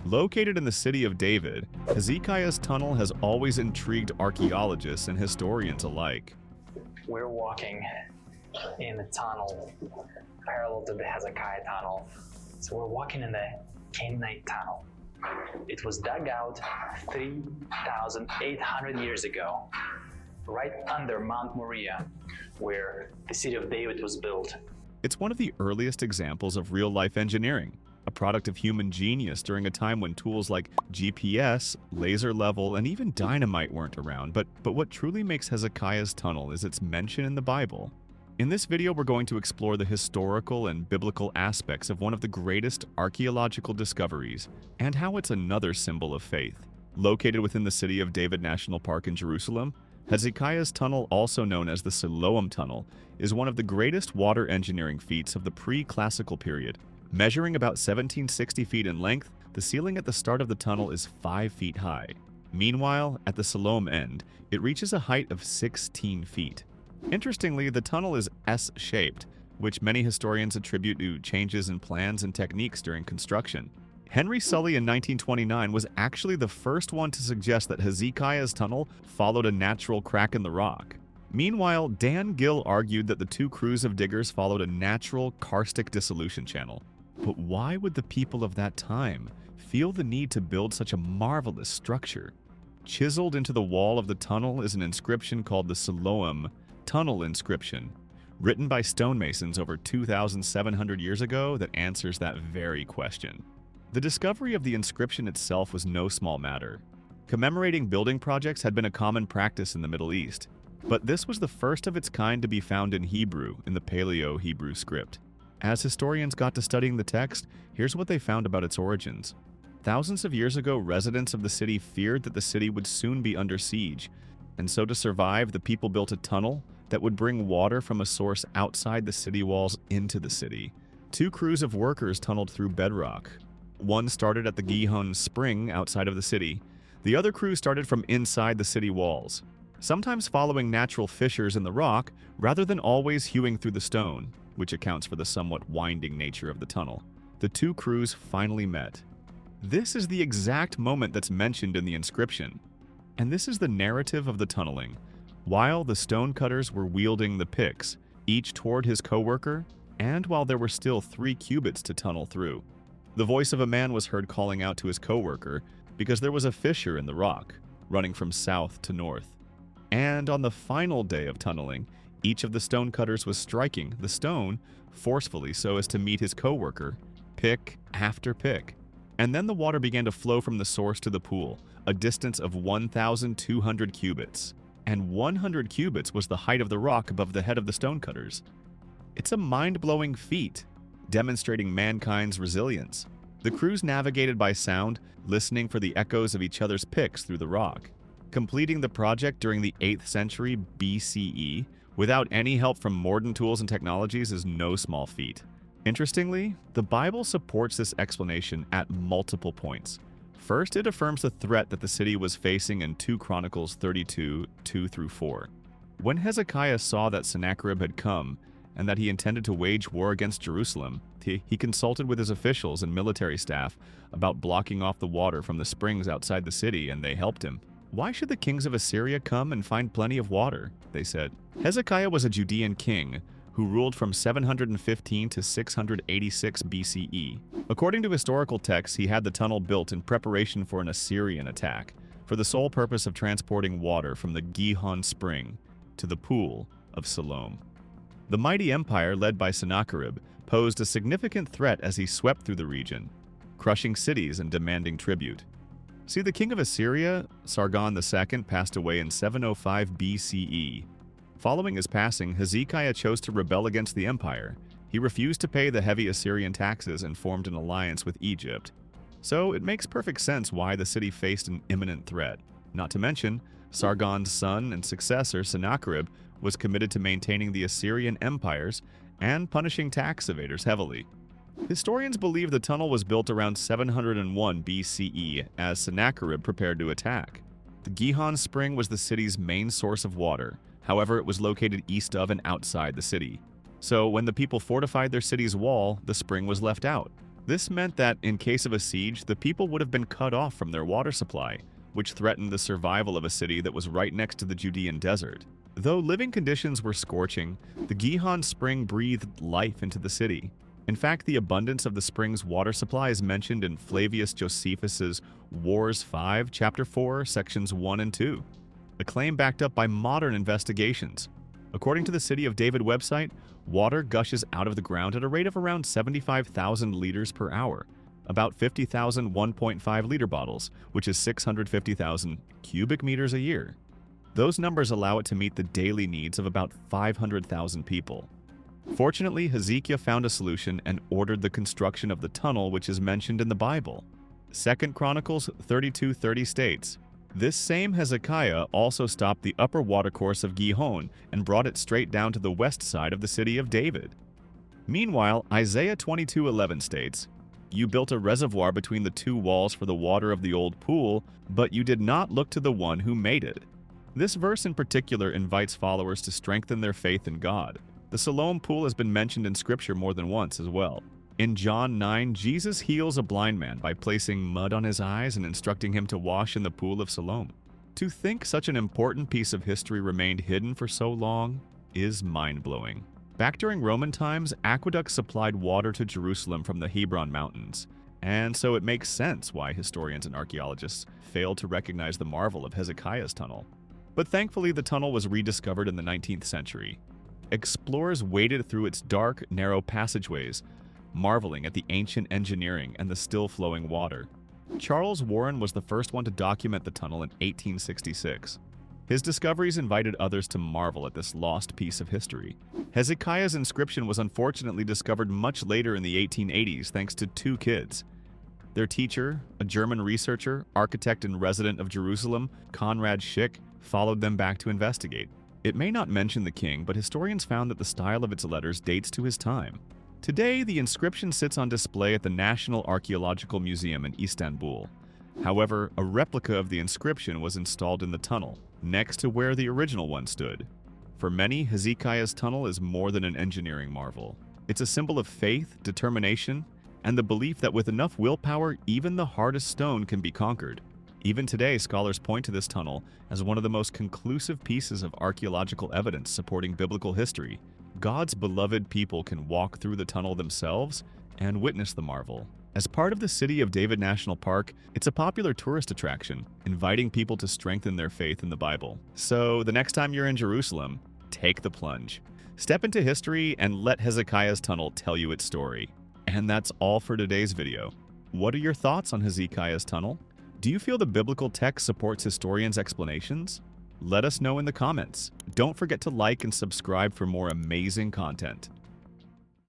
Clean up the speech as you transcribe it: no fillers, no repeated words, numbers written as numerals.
Located in the city of David, Hezekiah's tunnel has always intrigued archaeologists and historians alike. We're walking in a tunnel parallel to the Hezekiah tunnel. So we're walking in the Canaanite tunnel. It was dug out 3,800 years ago, right under Mount Moriah, where the city of David was built. It's one of the earliest examples of real-life engineering, a product of human genius during a time when tools like GPS, laser level, and even dynamite weren't around. But what truly makes Hezekiah's tunnel is its mention in the Bible. In this video, we're going to explore the historical and biblical aspects of one of the greatest archaeological discoveries and how it's another symbol of faith. Located within the city of David National Park in Jerusalem, Hezekiah's tunnel, also known as the Siloam Tunnel, is one of the greatest water engineering feats of the pre-classical period. Measuring about 1,760 feet in length, the ceiling at the start of the tunnel is 5 feet high. Meanwhile, at the Siloam end, it reaches a height of 16 feet. Interestingly, the tunnel is S-shaped, which many historians attribute to changes in plans and techniques during construction. Henry Sully in 1929 was actually the first one to suggest that Hezekiah's tunnel followed a natural crack in the rock. Meanwhile, Dan Gill argued that the two crews of diggers followed a natural karstic dissolution channel. But why would the people of that time feel the need to build such a marvelous structure? Chiseled into the wall of the tunnel is an inscription called the Siloam Tunnel Inscription, written by stonemasons over 2,700 years ago that answers that very question. The discovery of the inscription itself was no small matter. Commemorating building projects had been a common practice in the Middle East, but this was the first of its kind to be found in Hebrew, in the Paleo-Hebrew script. As historians got to studying the text, here's what they found about its origins. Thousands of years ago, residents of the city feared that the city would soon be under siege, and so to survive, the people built a tunnel that would bring water from a source outside the city walls into the city. Two crews of workers tunneled through bedrock. One started at the Gihon Spring outside of the city. The other crew started from inside the city walls, sometimes following natural fissures in the rock rather than always hewing through the stone, which accounts for the somewhat winding nature of the tunnel. The two crews finally met. This is the exact moment that's mentioned in the inscription. And this is the narrative of the tunneling. While the stonecutters were wielding the picks, each toward his co-worker, and while there were still 3 cubits to tunnel through, the voice of a man was heard calling out to his co-worker because there was a fissure in the rock, running from south to north. And on the final day of tunneling, each of the stonecutters was striking the stone forcefully so as to meet his co-worker, pick after pick. And then the water began to flow from the source to the pool, a distance of 1,200 cubits. And 100 cubits was the height of the rock above the head of the stonecutters. It's a mind-blowing feat, demonstrating mankind's resilience. The crews navigated by sound, listening for the echoes of each other's picks through the rock. Completing the project during the 8th century BCE without any help from modern tools and technologies is no small feat. Interestingly, the Bible supports this explanation at multiple points. First, it affirms the threat that the city was facing in 2 Chronicles 32, 2-4. When Hezekiah saw that Sennacherib had come and that he intended to wage war against Jerusalem, he consulted with his officials and military staff about blocking off the water from the springs outside the city, and they helped him. "Why should the kings of Assyria come and find plenty of water?" they said. Hezekiah was a Judean king who ruled from 715 to 686 BCE. According to historical texts, he had the tunnel built in preparation for an Assyrian attack, for the sole purpose of transporting water from the Gihon Spring to the pool of Siloam. The mighty empire led by Sennacherib posed a significant threat as he swept through the region, crushing cities and demanding tribute. See, the king of Assyria, Sargon II, passed away in 705 BCE. Following his passing, Hezekiah chose to rebel against the empire. He refused to pay the heavy Assyrian taxes and formed an alliance with Egypt. So it makes perfect sense why the city faced an imminent threat. Not to mention, Sargon's son and successor, Sennacherib, was committed to maintaining the Assyrian empires and punishing tax evaders heavily. Historians believe the tunnel was built around 701 BCE as Sennacherib prepared to attack. The Gihon Spring was the city's main source of water. However, it was located east of and outside the city. So when the people fortified their city's wall, the spring was left out. This meant that, in case of a siege, the people would have been cut off from their water supply, which threatened the survival of a city that was right next to the Judean desert. Though living conditions were scorching, the Gihon spring breathed life into the city. In fact, the abundance of the spring's water supply is mentioned in Flavius Josephus's Wars 5, Chapter 4, Sections 1 and 2, a claim backed up by modern investigations. According to the City of David website, water gushes out of the ground at a rate of around 75,000 liters per hour, about 50,000 1.5-liter bottles, which is 650,000 cubic meters a year. Those numbers allow it to meet the daily needs of about 500,000 people. Fortunately, Hezekiah found a solution and ordered the construction of the tunnel which is mentioned in the Bible. 2 Chronicles 32:30 states, "This same Hezekiah also stopped the upper watercourse of Gihon and brought it straight down to the west side of the city of David." Meanwhile, Isaiah 22:11 states, "You built a reservoir between the two walls for the water of the old pool, but you did not look to the one who made it." This verse in particular invites followers to strengthen their faith in God. The Siloam pool has been mentioned in Scripture more than once as well. In John 9, Jesus heals a blind man by placing mud on his eyes and instructing him to wash in the pool of Siloam. To think such an important piece of history remained hidden for so long is mind-blowing. Back during Roman times, aqueducts supplied water to Jerusalem from the Hebron Mountains, and so it makes sense why historians and archaeologists failed to recognize the marvel of Hezekiah's tunnel. But thankfully, the tunnel was rediscovered in the 19th century. Explorers waded through its dark, narrow passageways, marveling at the ancient engineering and the still-flowing water. Charles Warren was the first one to document the tunnel in 1866. His discoveries invited others to marvel at this lost piece of history. Hezekiah's inscription was unfortunately discovered much later in the 1880s thanks to two kids. Their teacher, a German researcher, architect and resident of Jerusalem, Conrad Schick, followed them back to investigate. It may not mention the king, but historians found that the style of its letters dates to his time. Today, the inscription sits on display at the National Archaeological Museum in Istanbul. However, a replica of the inscription was installed in the tunnel, next to where the original one stood. For many, Hezekiah's tunnel is more than an engineering marvel. It's a symbol of faith, determination, and the belief that with enough willpower, even the hardest stone can be conquered. Even today, scholars point to this tunnel as one of the most conclusive pieces of archaeological evidence supporting biblical history. God's beloved people can walk through the tunnel themselves and witness the marvel. As part of the City of David National Park, it's a popular tourist attraction, inviting people to strengthen their faith in the Bible. So the next time you're in Jerusalem, take the plunge. Step into history and let Hezekiah's tunnel tell you its story. And that's all for today's video. What are your thoughts on Hezekiah's tunnel? Do you feel the biblical text supports historians' explanations? Let us know in the comments. Don't forget to like and subscribe for more amazing content.